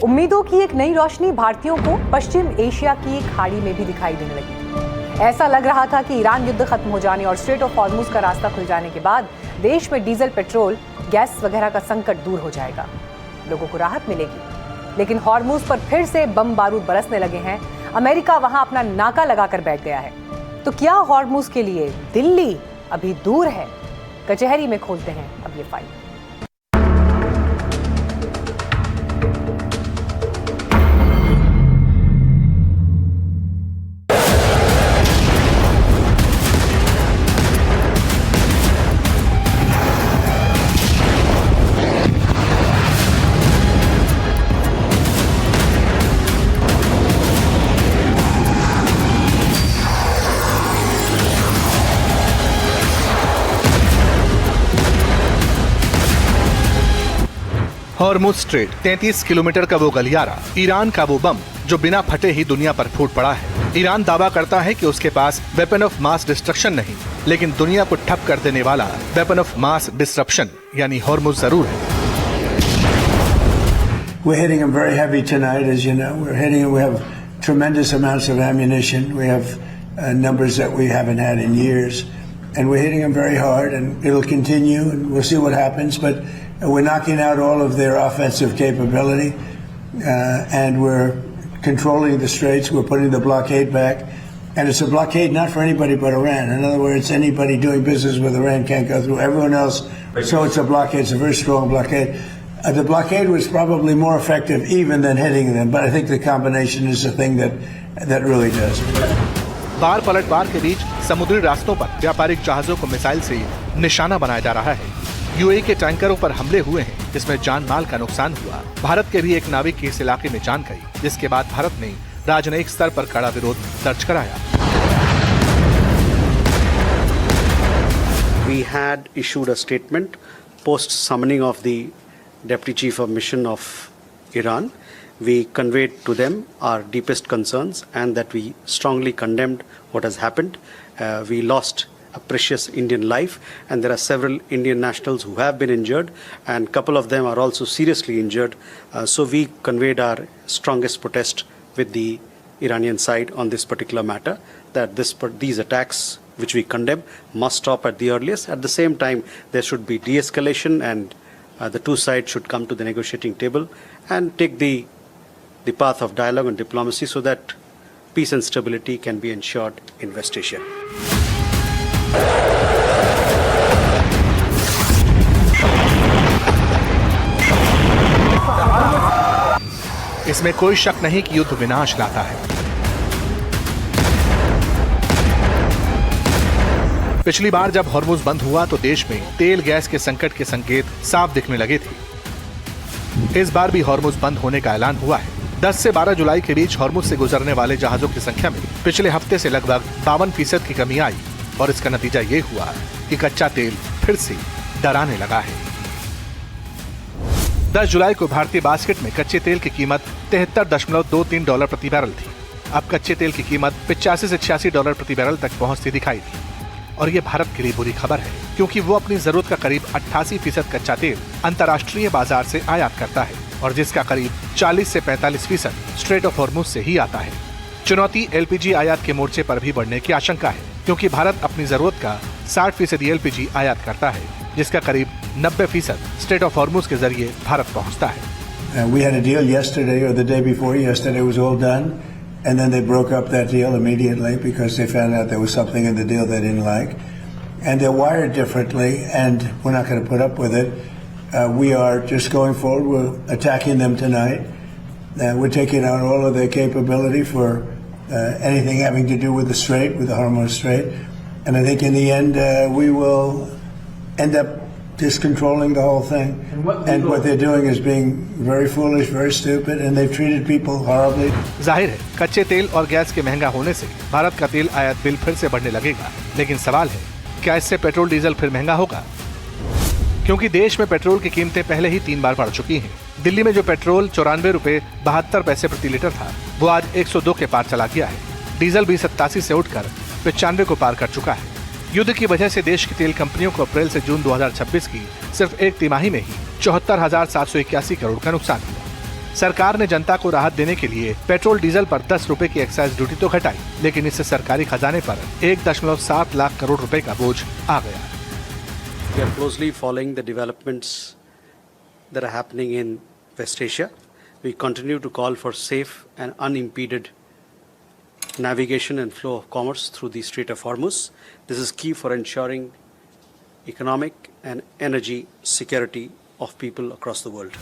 उम्मीदों की एक नई रोशनी भारतीयों को पश्चिम एशिया की एक खाड़ी में भी दिखाई देने लगी थी। ऐसा लग रहा था कि ईरान युद्ध खत्म हो जाने और स्ट्रेट ऑफ हॉर्मुज का रास्ता खुल जाने के बाद देश में डीजल, पेट्रोल, गैस वगैरह का संकट दूर हो जाएगा, लोगों को राहत मिलेगी। लेकिन हॉर्मुज पर फिर से बम बारूद बरसने लगे हैं। अमेरिका वहां अपना नाका लगाकर बैठ गया है। तो क्या हॉर्मुज के लिए दिल्ली अभी दूर है? कचहरी में खोलते हैं अब ये फाइल। हॉर्मुज स्ट्रेट 33 किलोमीटर का वो गलियारा, ईरान का वो बम जो बिना फटे ही दुनिया पर फूट पड़ा है। ईरान दावा करता है कि उसके पास वेपन ऑफ मास डिस्ट्रक्शन नहीं, लेकिन दुनिया को ठप कर देने वाला वेपन ऑफ मास डिसरप्शन यानी हॉर्मुज जरूर है। We're hitting them very heavy tonight, as you know. We have tremendous amounts of ammunition. We have numbers that we haven't had in years, and we're hitting them very hard, and it'll continue, and we'll see what happens. But we're knocking out all of their offensive capability, and we're controlling the straits. We're putting the blockade back, and it's a blockade not for anybody but Iran. In other words, anybody doing business with Iran can't go through. Everyone else, so it's a blockade. It's a very strong blockade. The blockade was probably more effective even than hitting them, but I think the combination is the thing that really does. बार पलटवार के बीच समुद्री रास्तों पर व्यापारिक जहाजों को missile से निशाना बनाया जा रहा है। यूएई के टैंकरों पर हमले हुए हैं, जिसमें जान माल का नुकसान हुआ। भारत के भी एक नाविक की इस इलाके में जान गई, जिसके बाद भारत ने राजनयिक स्तर पर कड़ा विरोध दर्ज कराया। We had issued a statement post summoning of the Deputy Chief of Mission of Iran. We conveyed to them our deepest concerns and that we strongly condemned what has happened. We lost a precious Indian life, and there are several Indian nationals who have been injured, and a couple of them are also seriously injured. So we conveyed our strongest protest with the Iranian side on this particular matter, that these attacks, which we condemn, must stop at the earliest. At the same time, there should be de-escalation, and the two sides should come to the negotiating table and take the path of dialogue and diplomacy so that peace and stability can be ensured in West Asia. इसमें कोई शक नहीं कि युद्ध विनाश लाता है। पिछली बार जब हॉर्मुज बंद हुआ तो देश में तेल गैस के संकट के संकेत साफ दिखने लगे थे। इस बार भी हॉर्मुज बंद होने का ऐलान हुआ है। 10 से 12 जुलाई के बीच हॉर्मुज से गुजरने वाले जहाजों की संख्या में पिछले हफ्ते से लगभग 52% की कमी आई, और इसका नतीजा ये हुआ कि कच्चा तेल फिर से डराने लगा है। 10 जुलाई को भारतीय बास्केट में कच्चे तेल की कीमत $73.23 प्रति बैरल थी। अब कच्चे तेल की कीमत $85 से $86 प्रति बैरल तक पहुंचती दिखाई दी, और ये भारत के लिए बुरी खबर है, क्योंकि वो अपनी जरूरत का करीब 88% कच्चा तेल अंतर्राष्ट्रीय बाजार से आयात करता है, और जिसका करीब 40 से 45% स्ट्रेट ऑफ हॉर्मुज से ही आता है। चुनौती एलपीजी आयात के मोर्चे पर भी बढ़ने की आशंका है, क्योंकि भारत अपनी जरूरत का 60% एलपीजी आयात करता है, जिसका करीब 90% स्ट्रेट ऑफ हॉर्मुज के जरिए भारत पहुंचता है। We had a deal yesterday or the day before yesterday was all done, and then they broke up that deal immediately because they found out there was something in the deal they didn't like, and they're wired differently, and we're not going to put up with it. We are just going forward. We're attacking them tonight. We're taking out all of their capability for anything having to do with the Strait, with the Hormuz Strait. And I think in the end, we will end up just controlling the whole thing. And what they're doing is being very foolish, very stupid, and they've treated people horribly. जाहिर है कच्चे तेल और gas के महंगा होने से भारत का तेल आयात बिल फिर से बढ़ने लगेगा, लेकिन सवाल है क्या इससे पेट्रोल डीजल फिर महंगा होगा? क्योंकि देश में पेट्रोल की कीमतें पहले ही 3 बार बढ़ चुकी हैं। दिल्ली में जो पेट्रोल ₹94.72 प्रति लीटर था, वो आज 102 के पार चला गया है। डीजल भी 87 से उठकर 95 को पार कर चुका है। युद्ध की वजह से देश की तेल कंपनियों को अप्रैल से जून 2026 की सिर्फ एक तिमाही में ही 74,781 करोड़ का नुकसान हुआ। सरकार ने जनता को राहत देने के लिए पेट्रोल डीजल पर 10 रुपए की एक्साइज ड्यूटी तो घटाई, लेकिन इससे सरकारी खजाने पर 1.7 लाख करोड़ रुपए का बोझ आ गया। We are closely following the developments that are happening in West Asia. We continue to call for safe and unimpeded navigation and flow of commerce through the Strait of Hormuz. This is key for ensuring economic and energy security of people across the world.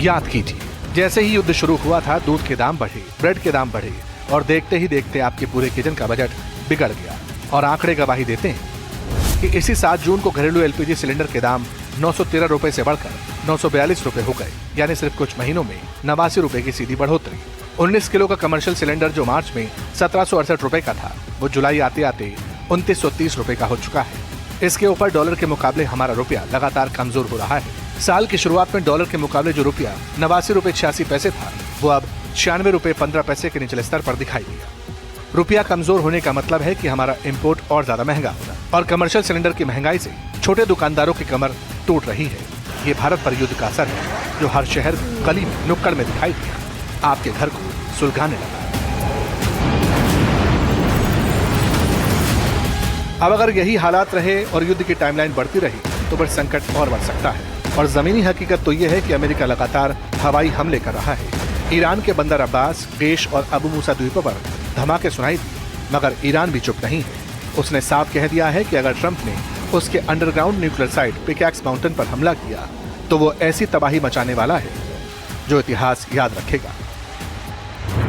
याद कीजिए, जैसे ही युद्ध शुरू हुआ था, दूध के दाम बढ़े, ब्रेड के दाम बढ़े और देखते ही देखते आपके पूरे किचन का बजट बिगड़ गया। और आंकड़े गवाही देते हैं कि इसी 7 जून को घरेलू एलपीजी सिलेंडर के दाम 913 रुपए से बढ़कर 942 रुपए हो गए, यानी सिर्फ कुछ महीनों में 89 रुपए की सीधी बढ़ोतरी। 19 किलो का कमर्शियल सिलेंडर जो मार्च में 1768 रुपए का था, वो जुलाई आते आते 2930 रुपए का हो चुका है। इसके ऊपर डॉलर के मुकाबले हमारा रुपया लगातार कमजोर हो रहा है। साल की शुरुआत में डॉलर के मुकाबले जो रुपया 89 रुपए 86 पैसे था, वो अब 96 रुपए 15 पैसे के निचले स्तर पर दिखाई दिया। रुपया कमजोर होने का मतलब है कि हमारा इंपोर्ट और ज्यादा महंगा होगा और कमर्शियल सिलेंडर की महंगाई से छोटे दुकानदारों की कमर टूट रही है। ये भारत पर युद्ध का असर है, जो हर शहर, गली में, नुक्कड़ में दिखाई दिया, आपके घर को सुलगाने लगा। अब अगर यही हालात रहे और युद्ध की टाइमलाइन बढ़ती रही तो फिर संकट और बढ़ सकता है। और जमीनी हकीकत तो यह है कि अमेरिका लगातार हवाई हमले कर रहा है। ईरान के बंदर अब्बास, गेश और अबू मूसा द्वीपों पर धमाके सुनाई दिए, मगर ईरान भी चुप नहीं है। उसने साफ कह दिया है कि अगर ट्रंप ने उसके underground nuclear site pickaxe mountain पर हमला किया तो वो ऐसी तबाही मचाने वाला है जो इतिहास याद रखेगा।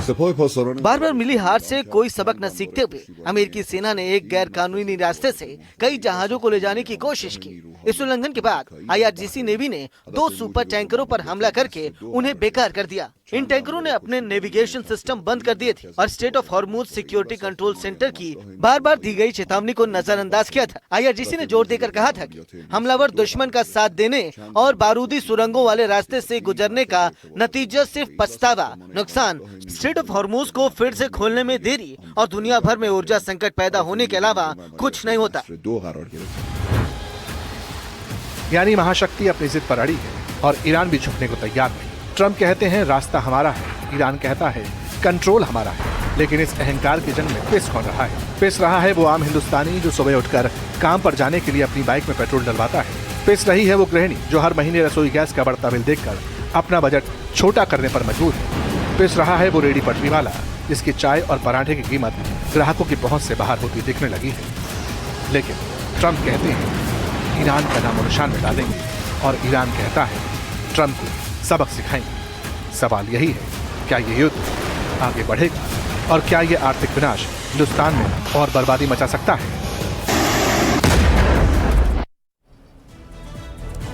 बार बार मिली हार से कोई सबक न सीखते हुए अमेरिकी सेना ने एक गैर कानूनी रास्ते से कई जहाजों को ले जाने की कोशिश की। इस उल्लंघन के बाद IRGC नेवी ने 2 सुपर टैंकरों पर हमला करके उन्हें बेकार कर दिया। इन टैंकरों ने अपने नेविगेशन सिस्टम बंद कर दिए थे और straight of Hormuz security control centre की बार बार दी गई चेतावनी को नजरअंदाज किया था। IRGC ने जोर देकर कहा था कि हमलावर दुश्मन का साथ देने और बारूदी सुरंगों वाले रास्ते से गुजरने का नतीजा सिर्फ पछतावा, नुकसान, स्ट्रेट ऑफ हॉर्मुज को फिर से खोलने में देरी और दुनिया भर में ऊर्जा संकट पैदा होने के अलावा कुछ नहीं होता। यानी महाशक्ति अपनी जिद पर अड़ी है और ईरान भी झुकने को तैयार नहीं। ट्रंप कहते हैं रास्ता हमारा है, ईरान कहता है कंट्रोल हमारा है, लेकिन इस अहंकार की जंग में पिस कौन रहा है? पिस रहा है वो आम हिंदुस्तानी जो सुबह उठकर काम पर जाने के लिए अपनी बाइक में पेट्रोल डलवाता है। पिस रही है वो गृहिणी जो हर महीने रसोई गैस का बढ़ता बिल देखकर अपना बजट छोटा करने पर मजबूर है। पिस रहा है वो रेडी पटरी वाला जिसकी चाय और पराठे की कीमत ग्राहकों की पहुंच से बाहर होती दिखने लगी है। लेकिन ट्रंप कहते हैं ईरान का नामो निशान मिटा देंगे और ईरान कहता है ट्रंप को सबक सिखाएंगे। सवाल यही है, क्या ये युद्ध आगे बढ़ेगा और क्या ये आर्थिक विनाश हिंदुस्तान में और बर्बादी मचा सकता है?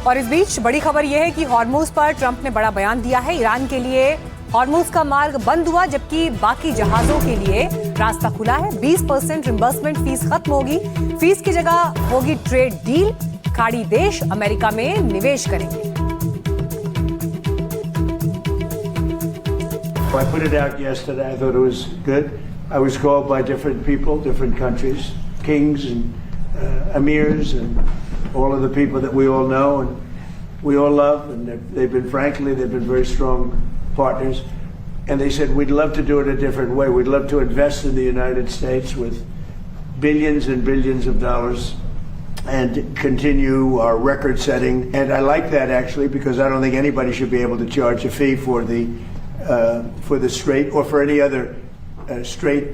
और इस बीच बड़ी खबर यह है कि हॉर्मुज पर ट्रंप ने बड़ा बयान दिया है। ईरान के लिए हॉर्मुज का मार्ग बंद हुआ जबकि बाकी जहाजों के लिए रास्ता खुला है। 20% रिम्बर्समेंट फीस खत्म होगी। फीस की जगह होगी ट्रेड डील। खाड़ी देश अमेरिका में निवेश करेंगे। I put it out yesterday. I thought it was good. I was called by different people, different countries, kings and emirs and all of the people that we all know and we all love, and they've been very strong partners. And they said, we'd love to do it a different way. We'd love to invest in the United States with billions and billions of dollars and continue our record setting. And I like that actually, because I don't think anybody should be able to charge a fee for the Strait or for any other strait